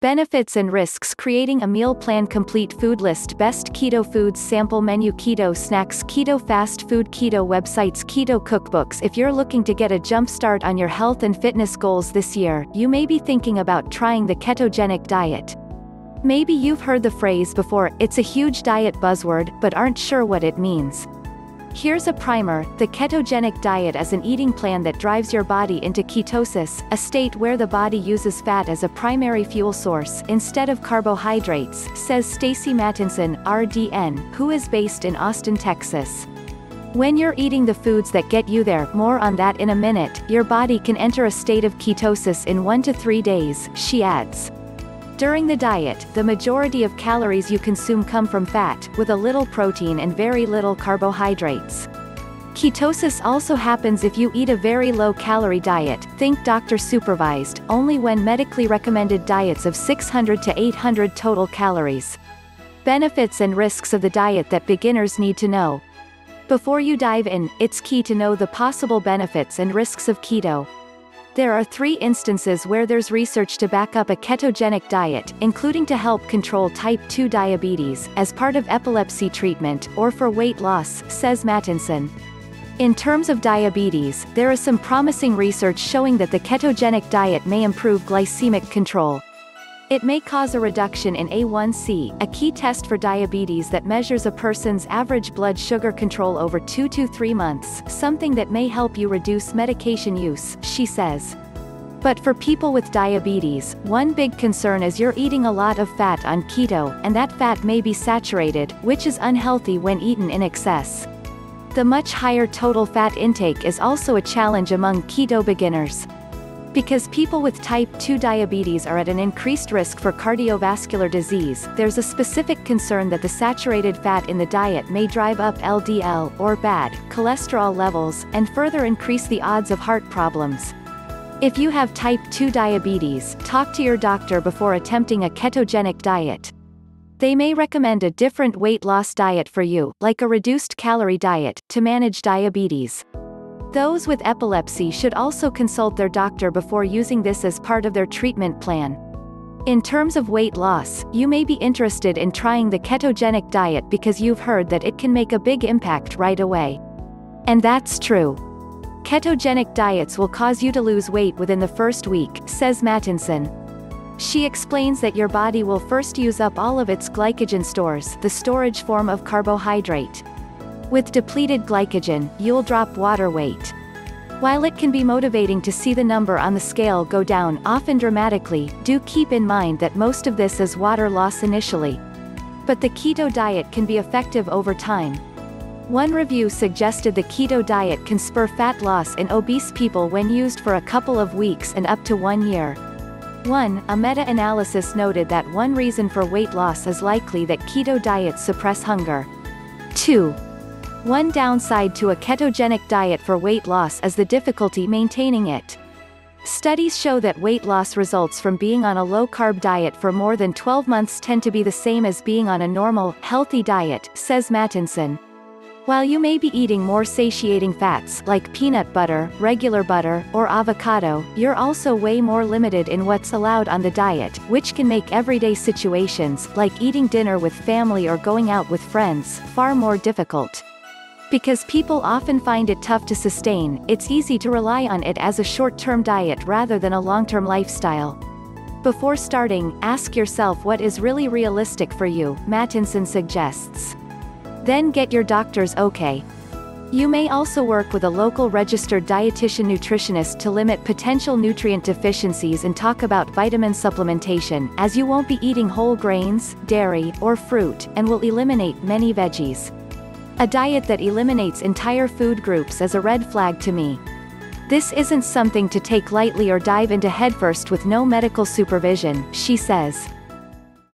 Benefits and risks: creating a meal plan, complete food list, best keto foods, sample menu, keto snacks, keto fast food, keto websites, keto cookbooks. If you're looking to get a jump start on your health and fitness goals this year, you may be thinking about trying the ketogenic diet. Maybe you've heard the phrase before, it's a huge diet buzzword, but aren't sure what it means. Here's a primer. The ketogenic diet is an eating plan that drives your body into ketosis, a state where the body uses fat as a primary fuel source instead of carbohydrates, says Stacey Mattinson, RDN, who is based in Austin, Texas. When you're eating the foods that get you there, more on that in a minute, your body can enter a state of ketosis in 1 to 3 days, she adds. During the diet, the majority of calories you consume come from fat, with a little protein and very little carbohydrates. Ketosis also happens if you eat a very low-calorie diet, think doctor-supervised, only when medically recommended diets of 600 to 800 total calories. Benefits and risks of the diet that beginners need to know. Before you dive in, it's key to know the possible benefits and risks of keto. There are 3 instances where there's research to back up a ketogenic diet, including to help control type 2 diabetes, as part of epilepsy treatment, or for weight loss, says Mattinson. In terms of diabetes, there is some promising research showing that the ketogenic diet may improve glycemic control. It may cause a reduction in A1C, a key test for diabetes that measures a person's average blood sugar control over 2 to 3 months, something that may help you reduce medication use, she says. But for people with diabetes, one big concern is you're eating a lot of fat on keto, and that fat may be saturated, which is unhealthy when eaten in excess. The much higher total fat intake is also a challenge among keto beginners. Because people with type 2 diabetes are at an increased risk for cardiovascular disease, there's a specific concern that the saturated fat in the diet may drive up LDL, or bad cholesterol levels, and further increase the odds of heart problems. If you have type 2 diabetes, talk to your doctor before attempting a ketogenic diet. They may recommend a different weight loss diet for you, like a reduced calorie diet, to manage diabetes. Those with epilepsy should also consult their doctor before using this as part of their treatment plan. In terms of weight loss, you may be interested in trying the ketogenic diet because you've heard that it can make a big impact right away. And that's true. Ketogenic diets will cause you to lose weight within the first week, says Mattinson. She explains that your body will first use up all of its glycogen stores, the storage form of carbohydrate. With depleted glycogen, you'll drop water weight. While it can be motivating to see the number on the scale go down, often dramatically, do keep in mind that most of this is water loss initially. But the keto diet can be effective over time. One review suggested the keto diet can spur fat loss in obese people when used for a couple of weeks and up to 1 year. A meta-analysis noted that one reason for weight loss is likely that keto diets suppress hunger. 2. One downside to a ketogenic diet for weight loss is the difficulty maintaining it. Studies show that weight loss results from being on a low-carb diet for more than 12 months tend to be the same as being on a normal, healthy diet, says Mattinson. While you may be eating more satiating fats like peanut butter, regular butter, or avocado, you're also way more limited in what's allowed on the diet, which can make everyday situations, like eating dinner with family or going out with friends, far more difficult. Because people often find it tough to sustain, it's easy to rely on it as a short-term diet rather than a long-term lifestyle. Before starting, ask yourself what is really realistic for you, Mattinson suggests. Then get your doctor's okay. You may also work with a local registered dietitian nutritionist to limit potential nutrient deficiencies and talk about vitamin supplementation, as you won't be eating whole grains, dairy, or fruit, and will eliminate many veggies. A diet that eliminates entire food groups is a red flag to me. This isn't something to take lightly or dive into headfirst with no medical supervision, she says.